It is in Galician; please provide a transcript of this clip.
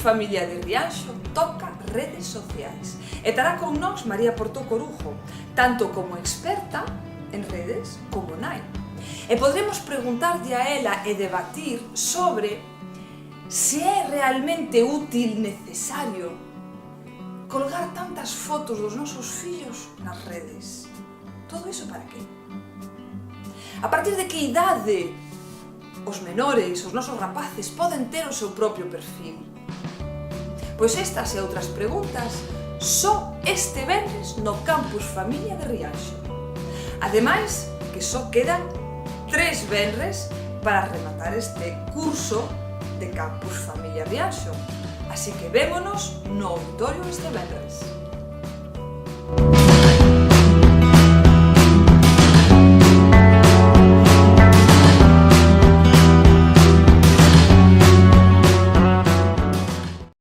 Familia de Rianxo toca redes sociais e estará con nós María Porto Corujo, tanto como experta en redes como nai. E podremos preguntarlle a ela e debatir sobre se é realmente útil, necesario, colgar tantas fotos dos nosos fillos nas redes. Todo iso para qué? A partir de que idade os menores, os nosos rapaces, poden ter o seu propio perfil? Pois estas e outras preguntas só este venres no Campus Familia de Rianxo. Ademais, que só quedan 3 venres para rematar este curso de Campus Familia Rianxo. Así que vémonos no auditorio este venres.